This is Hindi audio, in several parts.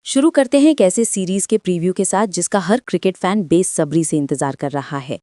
शुरू करते हैं एक ऐसे सीरीज के प्रीव्यू के साथ जिसका हर क्रिकेट फैन बेसब्री से इंतजार कर रहा है।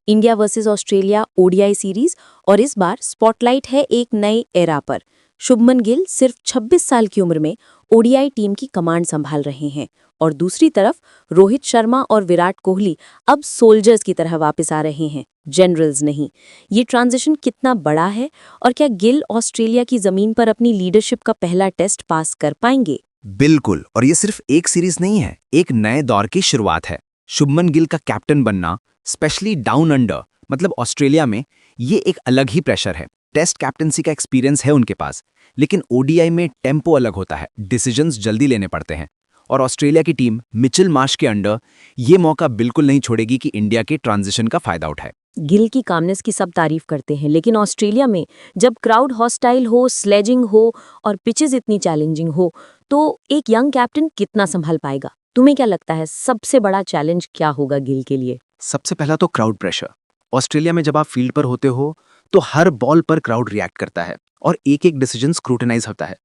India versus Australia ODI series, और इस बार स्पॉटलाइट है एक नए एरा पर। शुभमन गिल सिर्फ 26 साल की उम्र में ओडीआई टीम की कमांड संभाल रहे हैं, और दूसरी तरफ रोहित शर्मा और विराट कोहली अब सोल्जर्स की तरह वापस आ रहे हैं, जनरल्स नहीं। ये ट्रांजिशन कितना बड़ा है, और क्या गिल ऑस्ट्रेलिया की जमीन पर अपनी लीडरशिप का पहला टेस्ट पास कर पाएंगे? बिल्कुल, और ये सिर्फ एक सीरीज नहीं है, एक नए दौर की शुरुआत है। शुभमन गिल का कैप्टन बनना, स्पेशली डाउन अंडर मतलब ऑस्ट्रेलिया में, ये एक अलग ही प्रेशर है। टेस्ट कैप्टनसी का एक्सपीरियंस है उनके पास, लेकिन ओडीआई में टेम्पो अलग होता है, डिसीजंस जल्दी लेने पड़ते हैं। और ऑस्ट्रेलिया की टीम मिचेल मार्श के अंडर ये मौका बिल्कुल नहीं छोड़ेगी कि इंडिया के ट्रांजिशन का फायदा उठाए। गिल की कामनेस की सब तारीफ करते हैं, लेकिन ऑस्ट्रेलिया में जब क्राउड हॉस्टाइल हो, स्लेजिंग हो और पिचेस इतनी चैलेंजिंग हो, तो एक यंग कैप्टन कितना संभाल पाएगा? तुम्हें क्या लगता है सबसे बड़ा चैलेंज क्या होगा गिल के लिए? सबसे पहला तो क्राउड प्रेशर। ऑस्ट्रेलिया में जब आप फील्ड पर होते हो तो हर बॉल पर क्राउड रिएक्ट करता है और एक एक डिसीजन स्क्रूटनाइज होता है।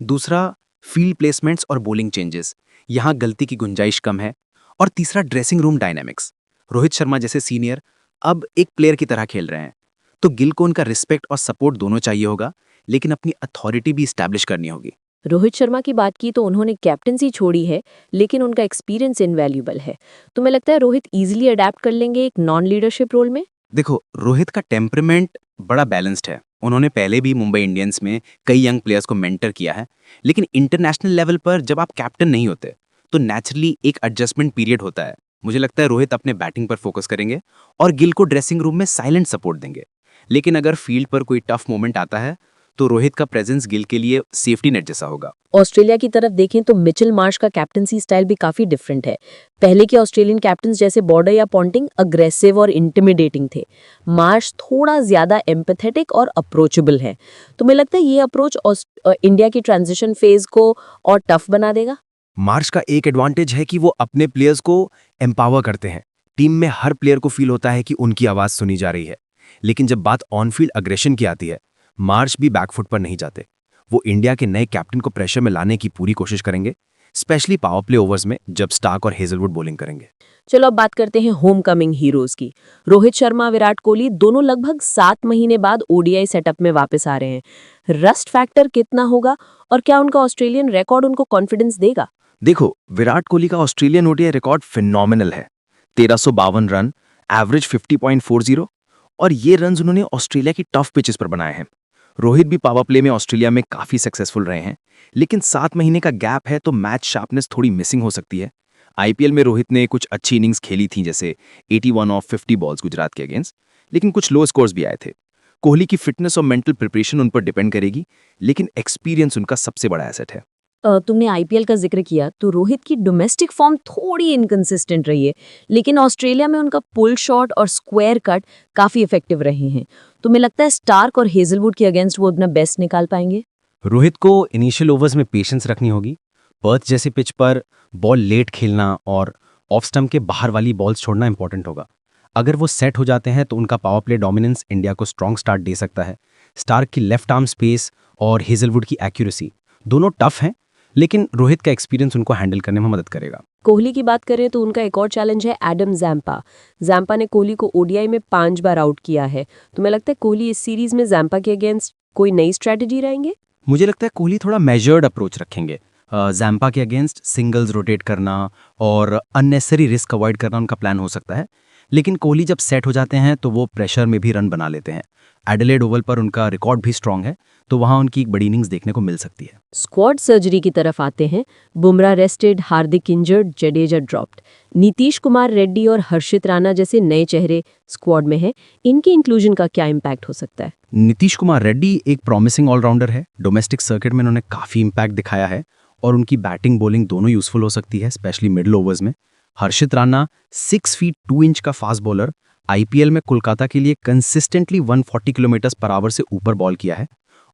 दूसरा, फील्ड प्लेसमेंट्स और बॉलिंग चेंजेस, यहाँ गलती की गुंजाइश कम है। और तीसरा, dressing room dynamics. Rohit Sharma जैसे सीनियर अब एक प्लेयर की तरह खेल रहे हैं, तो गिल को उनका रिस्पेक्ट और सपोर्ट दोनों चाहिए होगा, लेकिन अपनी अथॉरिटी भी स्टैब्लिश करनी होगी। रोहित शर्मा की बात की तो उन्होंने कैप्टनसी छोड़ी है, लेकिन उनका एक्सपीरियंस इनवैल्यूएबल है। तुम्हें लगता है रोहित इजीली अडेप्ट कर लेंगे एक नॉन लीडरशिप रोल में? देखो, रोहित का टेम्परामेंट बड़ा बैलेंस्ड है। उन्होंने पहले भी मुंबई इंडियंस में कई यंग प्लेयर्स को मेंटर किया है, लेकिन इंटरनेशनल लेवल पर जब आप कैप्टन नहीं होते तो नेचुरली एक एडजस्टमेंट पीरियड होता है। मुझे लगता है रोहित अपने बैटिंग पर फोकस करेंगे और गिल को ड्रेसिंग रूम में साइलेंट सपोर्ट देंगे। लेकिन अगर फील्ड पर कोई टफ मोमेंट आता है तो रोहित का प्रेजेंस गिल के लिए सेफ्टी नेट जैसा होगा। ऑस्ट्रेलिया की तरफ देखें तो मिचेल मार्श का कैप्टनसी स्टाइल भी काफी डिफरेंट है। पहले के ऑस्ट्रेलियन कैप्टन जैसे बॉर्डर या पॉन्टिंग अग्रेसिव और इंटिमिडेटिंग थे। मार्श थोड़ा ज्यादा एम्पैथेटिक और अप्रोचेबल है। तुम्हें लगता है ये अप्रोच इंडिया की ट्रांजिशन फेज को और टफ बना देगा? मार्श का एक एडवांटेज है कि वो अपने प्लेयर्स को एम्पावर करते हैं। टीम में हर प्लेयर को फील होता है कि उनकी आवाज सुनी जा रही है। लेकिन जब बात ऑन फील्ड अग्रेशन की आती है, मार्श भी बैकफुट पर नहीं जाते। वो इंडिया के नए कैप्टन को प्रेशर में लाने की पूरी कोशिश करेंगे, स्पेशली पावर प्ले ओवर्स में जब स्टार्क और हेजलवुड बॉलिंग करेंगे। चलो अब बात करते हैं होम कमिंग हीरोज की। रोहित शर्मा, विराट कोहली दोनों लगभग 7 महीने बाद ओडीआई सेटअप में वापस आ रहे हैं। रस्ट फैक्टर कितना होगा, और क्या उनका ऑस्ट्रेलियन रिकॉर्ड उनको कॉन्फिडेंस देगा? देखो, विराट कोहली का ऑस्ट्रेलियन ओडीआई रिकॉर्ड फिनोमिनल है। 1352 रन, एवरेज 50.40, और ये रन्स उन्होंने ऑस्ट्रेलिया की टफ पिचेस पर बनाए हैं। रोहित भी पावर प्ले में ऑस्ट्रेलिया में काफी सक्सेसफुल रहे हैं, लेकिन 7 महीने का गैप है तो मैच शार्पनेस थोड़ी मिसिंग हो सकती है। आईपीएल में रोहित ने कुछ अच्छी इनिंग्स खेली थी, जैसे 81 ऑफ 50 बॉल्स गुजरात के अगेंस्ट, लेकिन कुछ लो स्कोर्स भी आए थे। कोहली की फिटनेस और मेंटल प्रिपरेशन उन पर डिपेंड करेगी, लेकिन एक्सपीरियंस उनका सबसे बड़ा एसेट है। तुमने आईपीएल का जिक्र किया तो रोहित की डोमेस्टिक फॉर्म थोड़ी इनकंसिस्टेंट रही है, लेकिन ऑस्ट्रेलिया में उनका पुल शॉट और स्क्वायर कट काफी इफेक्टिव रहे हैं। तुम्हें लगता है स्टार्क और हेजलवुड के अगेंस्ट वो अपना बेस्ट निकाल पाएंगे? रोहित को इनिशियल ओवर्स में पेशेंस रखनी होगी। पर्थ जैसे पिच पर बॉल लेट खेलना और ऑफ स्टंप के बाहर वाली बॉल्स छोड़ना इंपॉर्टेंट होगा। अगर वो सेट हो जाते हैं तो उनका पावर प्ले डोमिनेंस इंडिया को स्ट्रॉन्ग स्टार्ट दे सकता है। स्टार्क की लेफ्ट आर्म स्पेस और हेजलवुड की एक्यूरेसी दोनों टफ हैं, लेकिन रोहित का एक्सपीरियंस उनको हैंडल करने में मदद करेगा। कोहली की बात करें तो उनका एक और चैलेंज है एडम जैम्पा। जैम्पा ने कोहली को ओडीआई में 5 बार आउट किया है। तुम्हें लगता है कोहली इस सीरीज में जैम्पा के अगेंस्ट कोई नई स्ट्रेटेजी रहेंगे? मुझे लगता है कोहली थोड़ा मेजर्ड अप्रोच रखेंगे। जैम्पा के अगेंस्ट सिंगल्स रोटेट करना और अननेसेसरी रिस्क अवॉइड करना उनका प्लान हो सकता है। लेकिन कोहली जब सेट हो जाते हैं तो वो प्रेशर में भी रन बना लेते हैं। एडिलेड ओवल पर उनका रिकॉर्ड भी स्ट्रांग है, तो वहां उनकी एक बड़ी इनिंग्स देखने को मिल सकती है। स्क्वाड सर्जरी की तरफ आते हैं। बुमराह रेस्टेड, हार्दिक इंजर्ड, जडेजा ड्रॉप्ड। नीतीश कुमार रेड्डी और हर्षित राणा जैसे नए चेहरे स्क्वाड में हैं। इनके इंक्लूजन का क्या इम्पैक्ट हो सकता है? नीतीश कुमार रेड्डी एक प्रॉमिसिंग ऑलराउंडर है। डोमेस्टिक सर्किट में उन्होंने काफी इम्पैक्ट दिखाया है और उनकी बैटिंग बॉलिंग दोनों यूजफुल हो सकती है, स्पेशली मिडिल ओवर्स में। हर्षित राणा 6 फीट 2 इंच का फास्ट बॉलर, आईपीएल में कोलकाता के लिए कंसिस्टेंटली 140 किलोमीटर पर आवर से ऊपर बॉल किया है।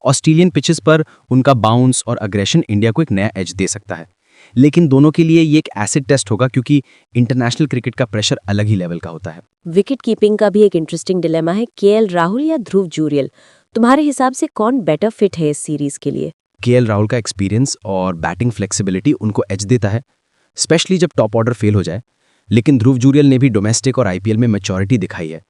ऑस्ट्रेलियन पिचेस पर उनका बाउंस और अग्रेशन इंडिया को एक नया एज दे सकता है। लेकिन दोनों के लिए ये एक एसिड टेस्ट होगा, क्योंकि इंटरनेशनल क्रिकेट का प्रेशर अलग ही लेवल का होता है। विकेट कीपिंग का भी एक इंटरेस्टिंग डिलेमा है। केएल राहुल या ध्रुव जूरियल, तुम्हारे हिसाब से कौन बेटर फिट है इस सीरीज के लिए? केएल राहुल का एक्सपीरियंस और बैटिंग फ्लेक्सिबिलिटी उनको एज देता है, स्पेशली जब टॉप ऑर्डर फेल हो जाए। लेकिन ध्रुव जुरियल ने भी डोमेस्टिक और आईपीएल में मैच्योरिटी दिखाई है।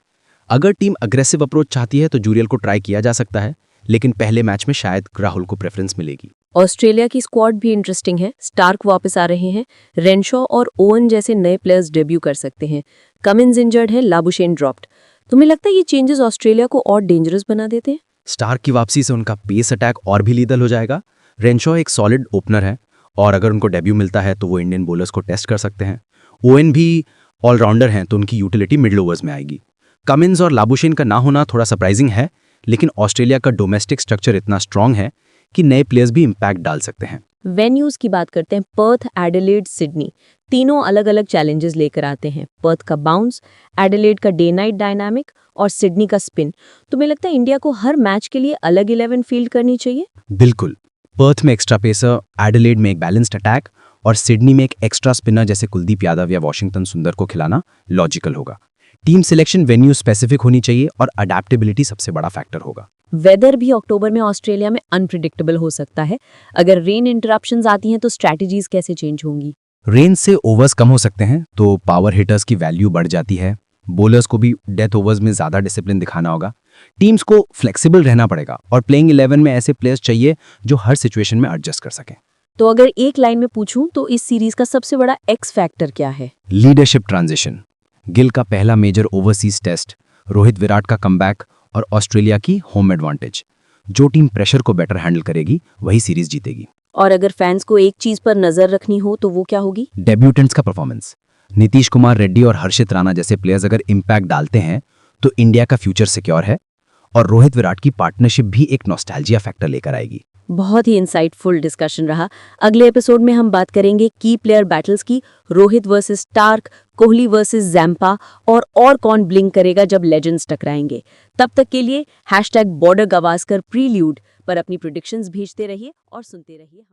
अगर टीम अग्रेसिव अप्रोच चाहती है तो जुरियल को ट्राई किया जा सकता है, लेकिन पहले मैच में शायद राहुल को प्रेफरेंस मिलेगी। ऑस्ट्रेलिया की स्क्वाड भी इंटरेस्टिंग है। स्टार्क वापस आ रहे हैं, रेनशॉ और ओवन जैसे नए प्लेयर्स डेब्यू कर सकते हैं। कमिंस इंजर्ड है, लाबुशेन ड्रॉप्ड। तुम्हें लगता है ये चेंजेस ऑस्ट्रेलिया को और डेंजरस बना देते हैं? स्टार्क की वापसी से उनका पेस अटैक और भी लीदल हो जाएगा। रेनशॉ एक सॉलिड ओपनर है और अगर उनको डेब्यू मिलता है तो वो इंडियन बॉलर्स को टेस्ट कर सकते हैं। ओवन भी ऑलराउंडर हैं तो उनकी यूटिलिटी मिडल ओवर्स में आएगी। कमिंस और लाबुशेन का ना होना थोड़ा सरप्राइजिंग है, लेकिन ऑस्ट्रेलिया का डोमेस्टिक स्ट्रक्चर इतना स्ट्रांग है कि नए प्लेयर्स भी इम्पैक्ट डाल सकते हैं। वेन्यूज की बात करते हैं। पर्थ, एडिलेड, सिडनी, तीनों अलग अलग चैलेंजेस लेकर आते हैं। पर्थ का बाउंस, एडिलेड का डे नाइट डायनामिक और सिडनी का स्पिन। तुम्हें लगता है इंडिया को हर मैच के लिए अलग 11 फील्ड करनी चाहिए? बिल्कुल। पर्थ में एक्स्ट्रा पेसर, एडिलेड में एक बैलेंस्ड अटैक और सिडनी में एक एक्स्ट्रा स्पिनर जैसे कुलदीप यादव या वॉशिंगटन सुंदर को खिलाना लॉजिकल होगा। टीम सिलेक्शन वेन्यू स्पेसिफिक होनी चाहिए और अडेप्टेबिलिटी सबसे बड़ा फैक्टर होगा। वेदर भी अक्टूबर में ऑस्ट्रेलिया में अनप्रिडिक्टेबल हो सकता है। अगर रेन इंटरप्शंस आती हैं तो स्ट्रैटेजीज कैसे चेंज होंगी? रेन से ओवर्स कम हो सकते हैं तो पावर हिटर्स की वैल्यू बढ़ जाती है। बॉलर्स को भी डेथ ओवर्स में ज्यादा डिसिप्लिन दिखाना होगा। टीम्स को फ्लेक्सिबल रहना पड़ेगा और प्लेइंग 11 में ऐसे प्लेयर्स चाहिए जो हर सिचुएशन में एडजस्ट कर सकें। तो अगर एक लाइन में पूछूं तो इस सीरीज का सबसे बड़ा एक्स फैक्टर क्या है? लीडरशिप ट्रांजिशन, गिल का पहला major overseas test, Rohit Virat का कमबैक और ऑस्ट्रेलिया की होम एडवांटेज। जो टीम प्रेशर को बेटर हैंडल करेगी वही सीरीज जीतेगी। और अगर फैंस को एक चीज पर नजर रखनी हो तो वो क्या होगी? डेब्यूटेंट्स का परफॉर्मेंस। नीतीश कुमार रेड्डी और हर्षित राणा जैसे प्लेयर्स अगर इम्पैक्ट डालते हैं तो इंडिया का फ्यूचर सिक्योर है और रोहित विराट की पार्टनरशिप भी एक नॉस्टैल्जिया फैक्टर लेकर आएगी। बहुत ही इंसाइटफुल डिस्कशन रहा। अगले एपिसोड में हम बात करेंगे की प्लेयर बैटल्स की, Rohit versus Starc, Kohli versus Zampa और कौन ब्लिंक करेगा जब लेजेंड्स टकराएंगे। तब तक के लिए #बॉर्डर गावस्कर प्रील्यूड पर अपनी प्रेडिक्शंस भेजते रहिए और सुनते रहिए।